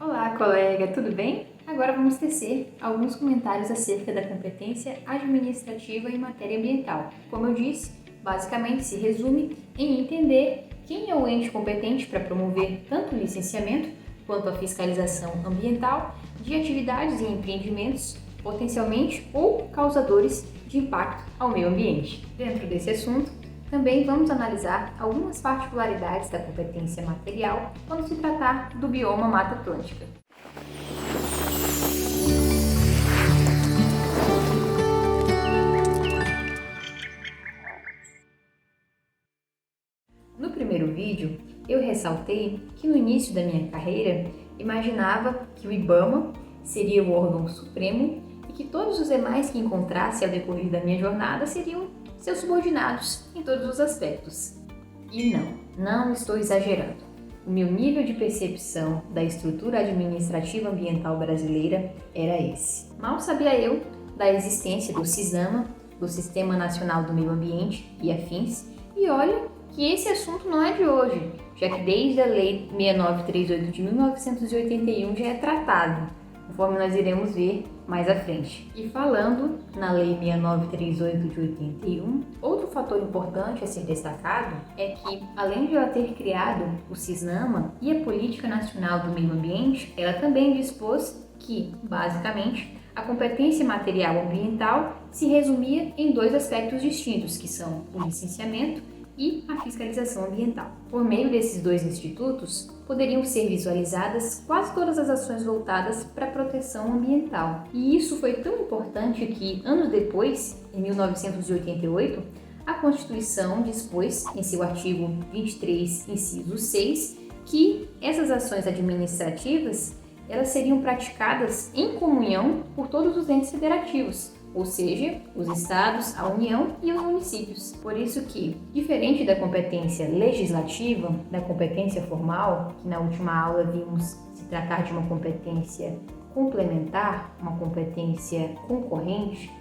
Olá, colega, tudo bem? Agora vamos tecer alguns comentários acerca da competência administrativa em matéria ambiental. Como eu disse, basicamente se resume em entender quem é o ente competente para promover tanto o licenciamento quanto a fiscalização ambiental de atividades e empreendimentos potencialmente ou causadores de impacto ao meio ambiente. Dentro desse assunto, também vamos analisar algumas particularidades da competência material quando se tratar do bioma Mata Atlântica. No primeiro vídeo, eu ressaltei que no início da minha carreira, imaginava que o IBAMA seria o órgão supremo e que todos os demais que encontrasse ao decorrer da minha jornada seriam seus subordinados em todos os aspectos. E não estou exagerando. O meu nível de percepção da estrutura administrativa ambiental brasileira era esse. Mal sabia eu da existência do CISAMA, do Sistema Nacional do Meio Ambiente e afins, e olha que esse assunto não é de hoje, já que desde a Lei 6938 de 1981 já é tratado, conforme nós iremos ver mais à frente. E falando na Lei 6938 de 81, outro fator importante a ser destacado é que, além de ela ter criado o CISNAMA e a Política Nacional do Meio Ambiente, ela também dispôs que, basicamente, a competência material ambiental se resumia em dois aspectos distintos, que são o licenciamento e a fiscalização ambiental. Por meio desses dois institutos, poderiam ser visualizadas quase todas as ações voltadas para a proteção ambiental. E isso foi tão importante que, anos depois, em 1988, a Constituição dispôs, em seu artigo 23, inciso 6, que essas ações administrativas elas seriam praticadas em comunhão por todos os entes federativos, ou seja, os estados, a União e os municípios. Por isso que, diferente da competência legislativa, da competência formal, que na última aula vimos se tratar de uma competência complementar, uma competência concorrente,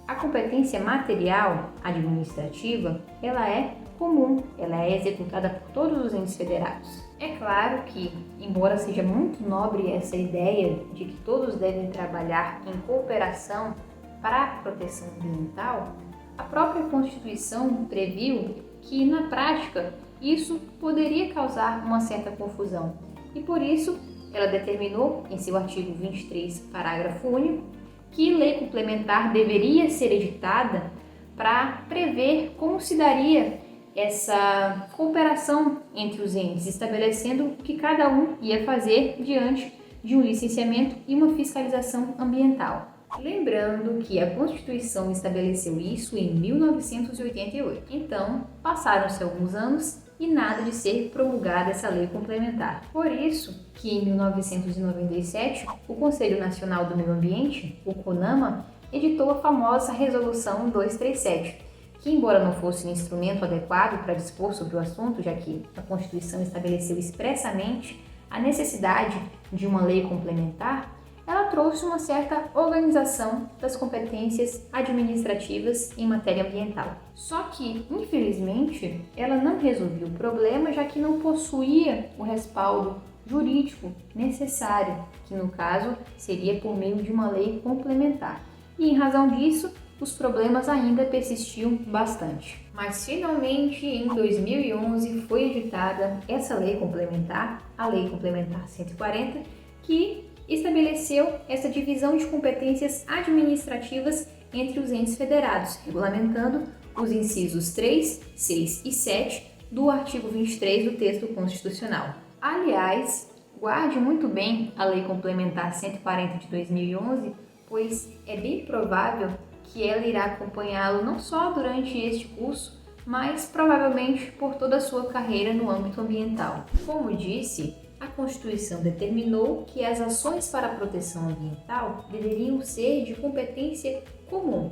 a competência material administrativa, ela é comum, ela é executada por todos os entes federados. É claro que, embora seja muito nobre essa ideia de que todos devem trabalhar em cooperação para a proteção ambiental, a própria Constituição previu que, na prática, isso poderia causar uma certa confusão. E por isso, ela determinou, em seu artigo 23, parágrafo único, que lei complementar deveria ser editada para prever como se daria essa cooperação entre os entes, estabelecendo o que cada um ia fazer diante de um licenciamento e uma fiscalização ambiental. Lembrando que a Constituição estabeleceu isso em 1988. Então, passaram-se alguns anos e nada de ser promulgada essa lei complementar. Por isso que em 1997, o Conselho Nacional do Meio Ambiente, o CONAMA, editou a famosa Resolução 237, que, embora não fosse um instrumento adequado para dispor sobre o assunto, já que a Constituição estabeleceu expressamente a necessidade de uma lei complementar, ela trouxe uma certa organização das competências administrativas em matéria ambiental. Só que, infelizmente, ela não resolvia o problema, já que não possuía o respaldo jurídico necessário, que no caso seria por meio de uma lei complementar. E em razão disso, os problemas ainda persistiam bastante. Mas finalmente, em 2011, foi editada essa lei complementar, a Lei Complementar 140, que estabeleceu essa divisão de competências administrativas entre os entes federados, regulamentando os incisos 3, 6 e 7 do artigo 23 do texto constitucional. Aliás, guarde muito bem a Lei Complementar 140 de 2011, pois é bem provável que ela irá acompanhá-lo não só durante este curso, mas provavelmente por toda a sua carreira no âmbito ambiental. Como disse, a Constituição determinou que as ações para a proteção ambiental deveriam ser de competência comum.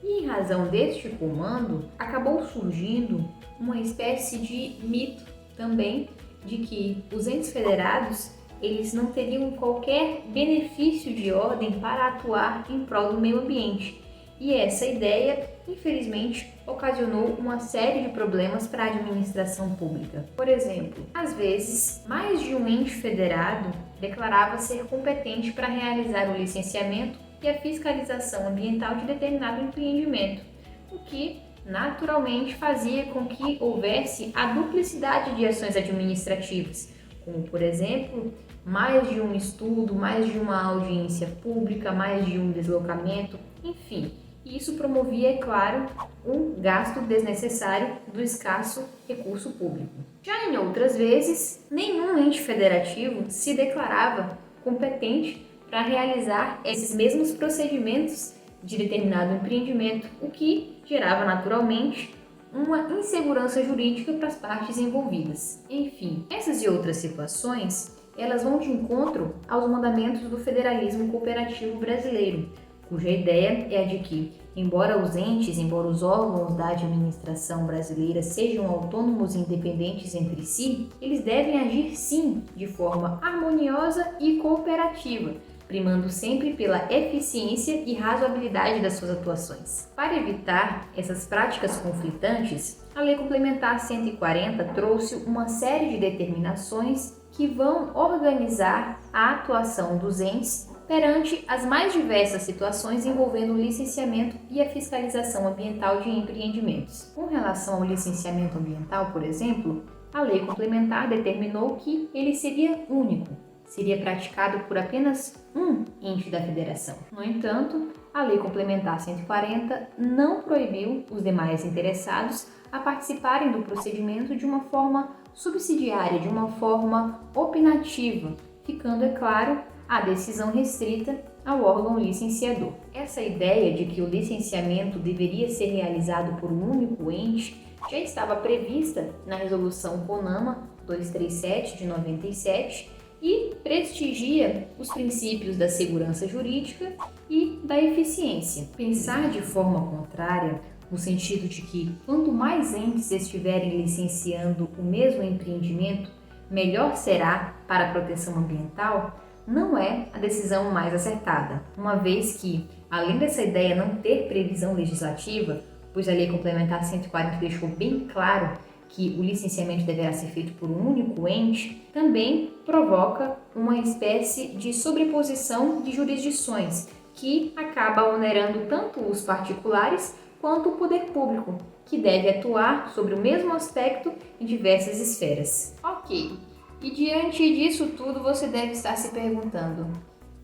E em razão deste comando, acabou surgindo uma espécie de mito também de que os entes federados eles não teriam qualquer benefício de ordem para atuar em prol do meio ambiente. E essa ideia, infelizmente, ocasionou uma série de problemas para a administração pública. Por exemplo, às vezes, mais de um ente federado declarava ser competente para realizar o licenciamento e a fiscalização ambiental de determinado empreendimento, o que naturalmente fazia com que houvesse a duplicidade de ações administrativas, como, por exemplo, mais de um estudo, mais de uma audiência pública, mais de um deslocamento, enfim. Isso promovia, é claro, um gasto desnecessário do escasso recurso público. Já em outras vezes, nenhum ente federativo se declarava competente para realizar esses mesmos procedimentos de determinado empreendimento, o que gerava naturalmente uma insegurança jurídica para as partes envolvidas. Enfim, essas e outras situações, elas vão de encontro aos mandamentos do federalismo cooperativo brasileiro, cuja ideia é a de que, embora os órgãos da administração brasileira sejam autônomos e independentes entre si, eles devem agir sim de forma harmoniosa e cooperativa, primando sempre pela eficiência e razoabilidade das suas atuações. Para evitar essas práticas conflitantes, a Lei Complementar 140 trouxe uma série de determinações que vão organizar a atuação dos entes perante as mais diversas situações envolvendo o licenciamento e a fiscalização ambiental de empreendimentos. Com relação ao licenciamento ambiental, por exemplo, a Lei Complementar determinou que ele seria único, seria praticado por apenas um ente da federação. No entanto, a Lei Complementar 140 não proibiu os demais interessados a participarem do procedimento de uma forma subsidiária, de uma forma opinativa, ficando, é claro, a decisão restrita ao órgão licenciador. Essa ideia de que o licenciamento deveria ser realizado por um único ente já estava prevista na Resolução CONAMA 237 de 97 e prestigia os princípios da segurança jurídica e da eficiência. Pensar de forma contrária, no sentido de que quanto mais entes estiverem licenciando o mesmo empreendimento, melhor será para a proteção ambiental, não é a decisão mais acertada, uma vez que, além dessa ideia não ter previsão legislativa, pois a Lei Complementar 140 deixou bem claro que o licenciamento deverá ser feito por um único ente, também provoca uma espécie de sobreposição de jurisdições, que acaba onerando tanto os particulares quanto o poder público, que deve atuar sobre o mesmo aspecto em diversas esferas. Ok. E diante disso tudo, você deve estar se perguntando: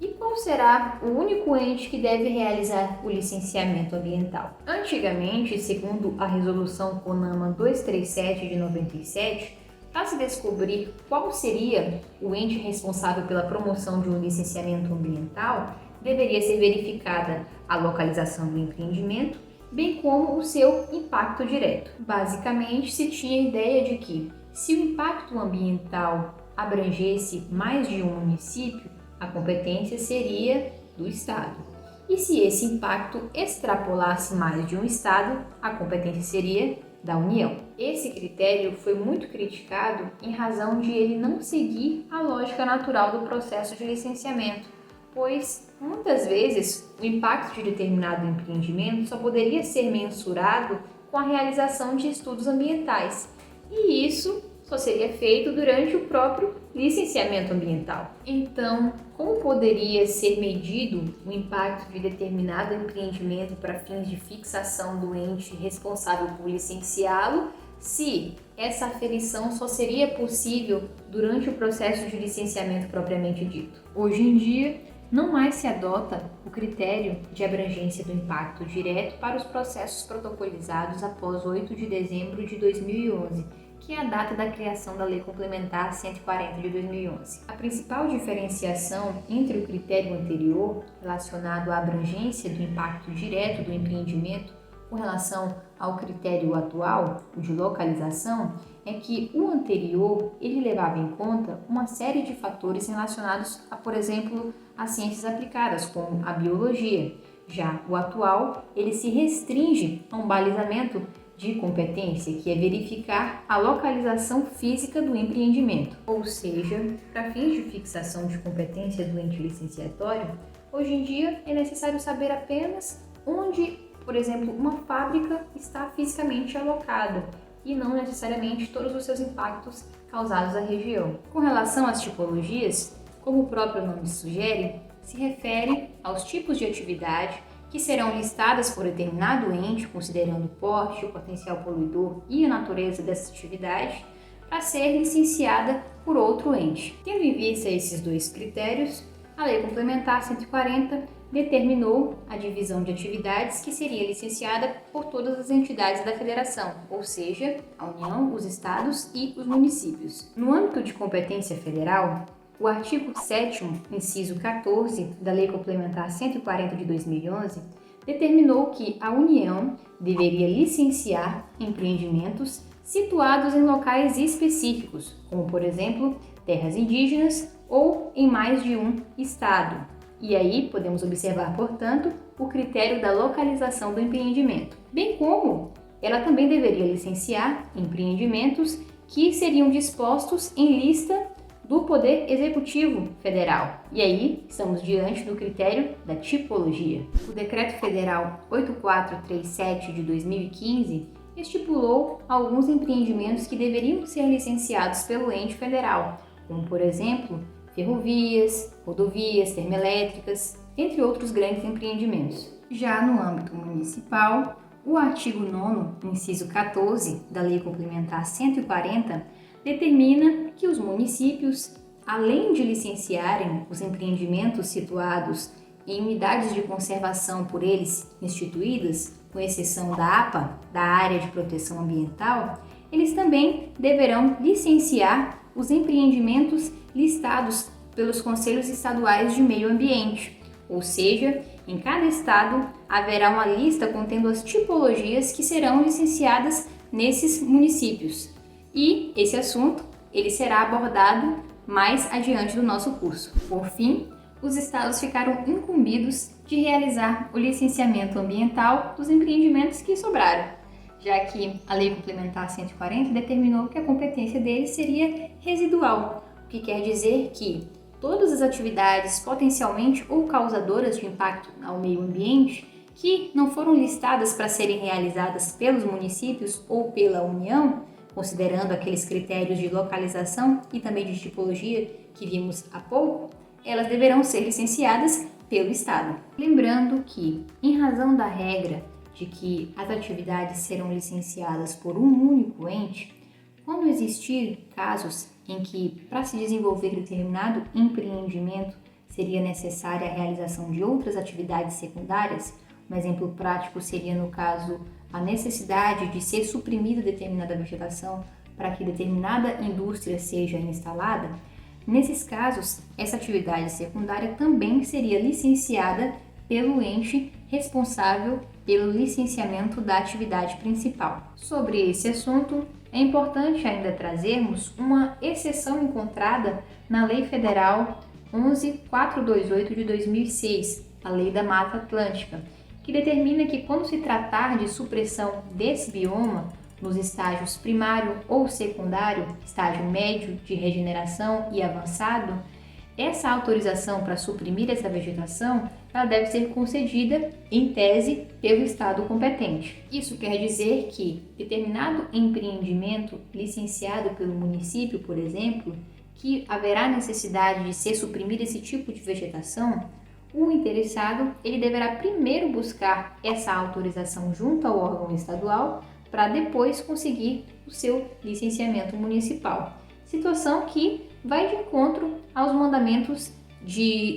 e qual será o único ente que deve realizar o licenciamento ambiental? Antigamente, segundo a Resolução CONAMA 237 de 97, para se descobrir qual seria o ente responsável pela promoção de um licenciamento ambiental, deveria ser verificada a localização do empreendimento, bem como o seu impacto direto. Basicamente, se tinha a ideia de que, se o impacto ambiental abrangesse mais de um município, a competência seria do Estado. E se esse impacto extrapolasse mais de um Estado, a competência seria da União. Esse critério foi muito criticado em razão de ele não seguir a lógica natural do processo de licenciamento, pois muitas vezes o impacto de determinado empreendimento só poderia ser mensurado com a realização de estudos ambientais, e isso só seria feito durante o próprio licenciamento ambiental. Então, como poderia ser medido o impacto de determinado empreendimento para fins de fixação do ente responsável por licenciá-lo, se essa aferição só seria possível durante o processo de licenciamento propriamente dito? Hoje em dia, não mais se adota o critério de abrangência do impacto direto para os processos protocolizados após 8 de dezembro de 2011, que é a data da criação da Lei Complementar 140 de 2011. A principal diferenciação entre o critério anterior, relacionado à abrangência do impacto direto do empreendimento, com relação ao critério atual, o de localização, é que o anterior ele levava em conta uma série de fatores relacionados a, por exemplo, as ciências aplicadas, como a biologia. Já o atual, ele se restringe a um balizamento de competência, que é verificar a localização física do empreendimento. Ou seja, para fins de fixação de competência do ente licenciatório, hoje em dia é necessário saber apenas onde, por exemplo, uma fábrica está fisicamente alocada e não necessariamente todos os seus impactos causados à região. Com relação às tipologias, como o próprio nome sugere, se refere aos tipos de atividade que serão listadas por determinado ente, considerando o porte, o potencial poluidor e a natureza dessa atividade, para ser licenciada por outro ente. Tendo em vista esses dois critérios, a Lei Complementar 140 determinou a divisão de atividades que seria licenciada por todas as entidades da Federação, ou seja, a União, os estados e os municípios. No âmbito de competência federal, o artigo 7º, inciso 14 da Lei Complementar 140 de 2011, determinou que a União deveria licenciar empreendimentos situados em locais específicos, como, por exemplo, terras indígenas ou em mais de um estado. E aí podemos observar, portanto, o critério da localização do empreendimento, bem como ela também deveria licenciar empreendimentos que seriam dispostos em lista do Poder Executivo Federal. E aí estamos diante do critério da tipologia. O Decreto Federal 8437 de 2015 estipulou alguns empreendimentos que deveriam ser licenciados pelo ente federal, como, por exemplo, ferrovias, rodovias, termoelétricas, entre outros grandes empreendimentos. Já no âmbito municipal, o artigo 9º, inciso 14 da Lei Complementar 140, determina que os municípios, além de licenciarem os empreendimentos situados em unidades de conservação por eles instituídas, com exceção da APA, da Área de Proteção Ambiental, eles também deverão licenciar os empreendimentos listados pelos Conselhos Estaduais de Meio Ambiente, ou seja, em cada estado haverá uma lista contendo as tipologias que serão licenciadas nesses municípios. E esse assunto ele será abordado mais adiante do nosso curso. Por fim, os estados ficaram incumbidos de realizar o licenciamento ambiental dos empreendimentos que sobraram, já que a Lei Complementar 140 determinou que a competência deles seria residual, o que quer dizer que todas as atividades potencialmente ou causadoras de impacto ao meio ambiente que não foram listadas para serem realizadas pelos municípios ou pela União, considerando aqueles critérios de localização e também de tipologia que vimos há pouco, elas deverão ser licenciadas pelo Estado. Lembrando que, em razão da regra de que as atividades serão licenciadas por um único ente, quando existir casos em que, para se desenvolver determinado empreendimento, seria necessária a realização de outras atividades secundárias, um exemplo prático seria, no caso, a necessidade de ser suprimida determinada vegetação para que determinada indústria seja instalada. Nesses casos, essa atividade secundária também seria licenciada pelo ente responsável pelo licenciamento da atividade principal. Sobre esse assunto, é importante ainda trazermos uma exceção encontrada na Lei Federal 11.428 de 2006, a Lei da Mata Atlântica, que determina que quando se tratar de supressão desse bioma, nos estágios primário ou secundário, estágio médio de regeneração e avançado, essa autorização para suprimir essa vegetação ela deve ser concedida, em tese, pelo Estado competente. Isso quer dizer que determinado empreendimento licenciado pelo município, por exemplo, que haverá necessidade de ser suprimido esse tipo de vegetação, o interessado ele deverá primeiro buscar essa autorização junto ao órgão estadual para depois conseguir o seu licenciamento municipal. Situação que vai de encontro aos mandamentos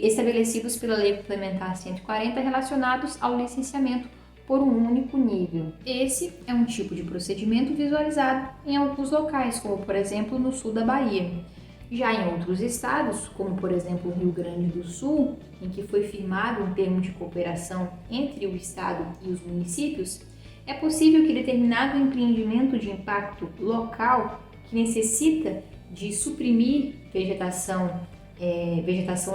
estabelecidos pela Lei Complementar 140 relacionados ao licenciamento por um único nível. Esse é um tipo de procedimento visualizado em alguns locais, como por exemplo no sul da Bahia. Já em outros estados, como por exemplo o Rio Grande do Sul, em que foi firmado um termo de cooperação entre o estado e os municípios, é possível que determinado empreendimento de impacto local que necessita de suprimir vegetação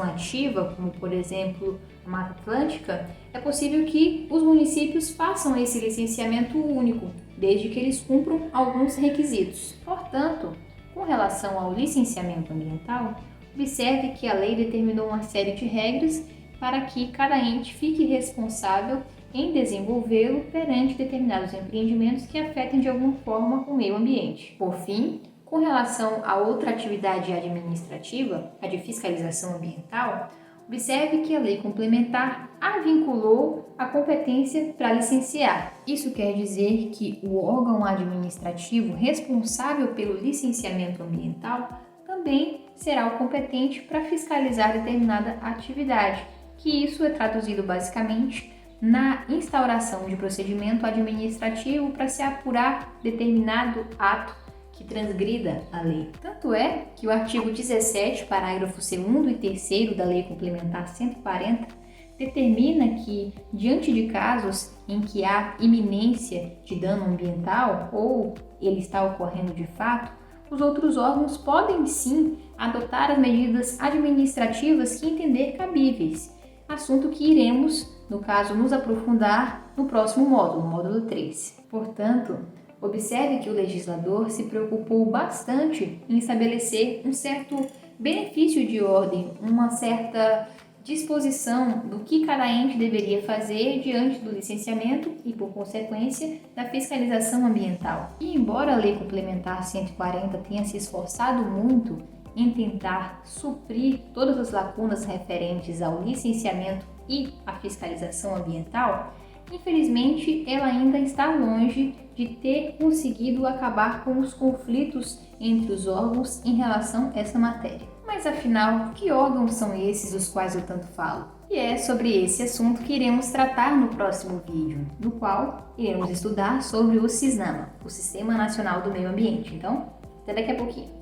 nativa, como por exemplo a Mata Atlântica, é possível que os municípios façam esse licenciamento único, desde que eles cumpram alguns requisitos. Portanto, com relação ao licenciamento ambiental, observe que a lei determinou uma série de regras para que cada ente fique responsável em desenvolvê-lo perante determinados empreendimentos que afetem de alguma forma o meio ambiente. Por fim, Com relação a outra atividade administrativa, a de fiscalização ambiental, observe que a lei complementar a vinculou à competência para licenciar. Isso quer dizer que o órgão administrativo responsável pelo licenciamento ambiental também será o competente para fiscalizar determinada atividade, que isso é traduzido basicamente na instauração de procedimento administrativo para se apurar determinado ato que transgrida a lei. Tanto é que o artigo 17, parágrafo 2º e 3º da Lei Complementar 140 determina que, diante de casos em que há iminência de dano ambiental ou ele está ocorrendo de fato, os outros órgãos podem sim adotar as medidas administrativas que entender cabíveis, assunto que iremos, no caso, nos aprofundar no próximo módulo, módulo 3. Portanto, observe que o legislador se preocupou bastante em estabelecer um certo benefício de ordem, uma certa disposição do que cada ente deveria fazer diante do licenciamento e, por consequência, da fiscalização ambiental. E embora a Lei Complementar 140 tenha se esforçado muito em tentar suprir todas as lacunas referentes ao licenciamento e à fiscalização ambiental, infelizmente ela ainda está longe de ter conseguido acabar com os conflitos entre os órgãos em relação a essa matéria. Mas afinal, que órgãos são esses dos quais eu tanto falo? E é sobre esse assunto que iremos tratar no próximo vídeo, no qual iremos estudar sobre o CISNAMA, o Sistema Nacional do Meio Ambiente. Então, até daqui a pouquinho.